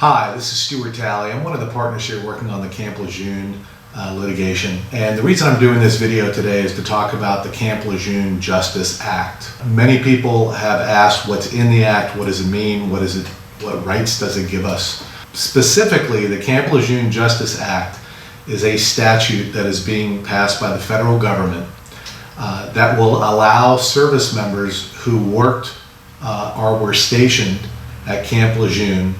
Hi, this is Kershaw Talley. I'm one of the partners here working on the Camp Lejeune litigation. And the reason I'm doing this video today is to talk about the Camp Lejeune Justice Act. Many people have asked what's in the act, what does it mean, what rights does it give us? Specifically, the Camp Lejeune Justice Act is a statute that is being passed by the federal government that will allow service members who worked or were stationed at Camp Lejeune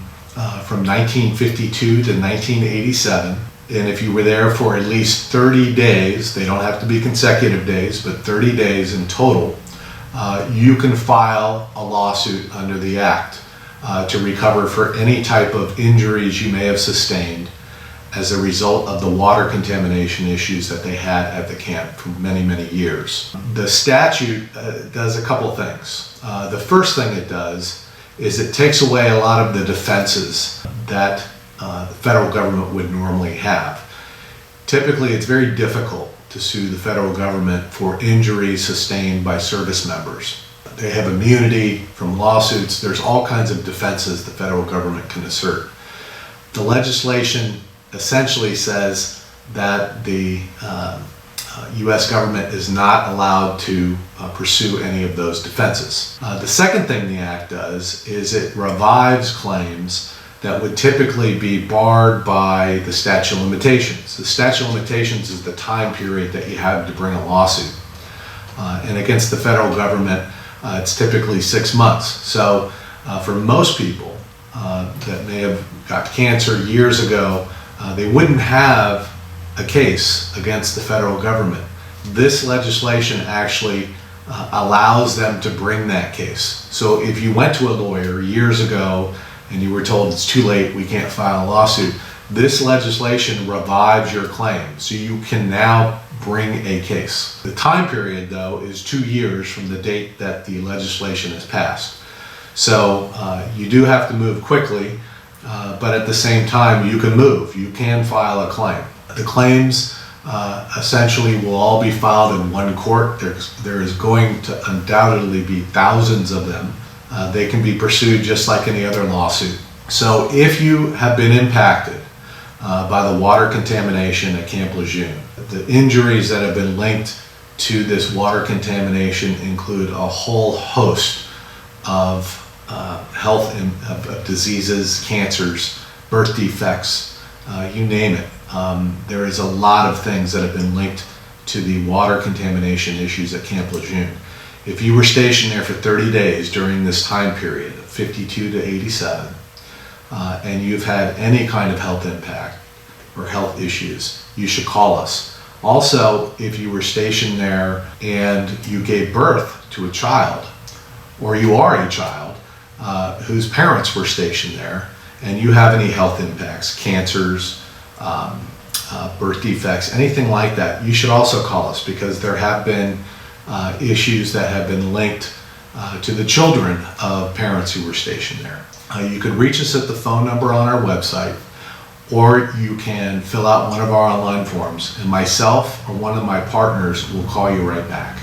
from 1952 to 1987, and if you were there for at least 30 days, they don't have to be consecutive days, but 30 days in total, you can file a lawsuit under the Act to recover for any type of injuries you may have sustained as a result of the water contamination issues that they had at the camp for many, many years. The statute does a couple things. The first thing it does is it takes away a lot of the defenses that the federal government would normally have. Typically, it's very difficult to sue the federal government for injuries sustained by service members. They have immunity from lawsuits. There's all kinds of defenses the federal government can assert. The legislation essentially says that the U.S. government is not allowed to pursue any of those defenses. The second thing the Act does is it revives claims that would typically be barred by the statute of limitations. The statute of limitations is the time period that you have to bring a lawsuit. And against the federal government, it's typically 6 months. So for most people that may have got cancer years ago, they wouldn't have a case against the federal government. This legislation actually allows them to bring that case. So if you went to a lawyer years ago and you were told it's too late, we can't file a lawsuit, this legislation revives your claim. So you can now bring a case. The time period, though, is 2 years from the date that the legislation is passed. So you do have to move quickly, but at the same time, you can move. You can file a claim. The claims essentially will all be filed in one court. There is going to undoubtedly be thousands of them. They can be pursued just like any other lawsuit. So if you have been impacted by the water contamination at Camp Lejeune, the injuries that have been linked to this water contamination include a whole host of health of diseases, cancers, birth defects, you name it. There is a lot of things that have been linked to the water contamination issues at Camp Lejeune. If you were stationed there for 30 days during this time period, 52 to 87, and you've had any kind of health impact or health issues, you should call us. Also, if you were stationed there and you gave birth to a child, or you are a child whose parents were stationed there, and you have any health impacts, cancers, birth defects, anything like that, you should also call us, because there have been issues that have been linked to the children of parents who were stationed there. You could reach us at the phone number on our website, or you can fill out one of our online forms, and myself or one of my partners will call you right back.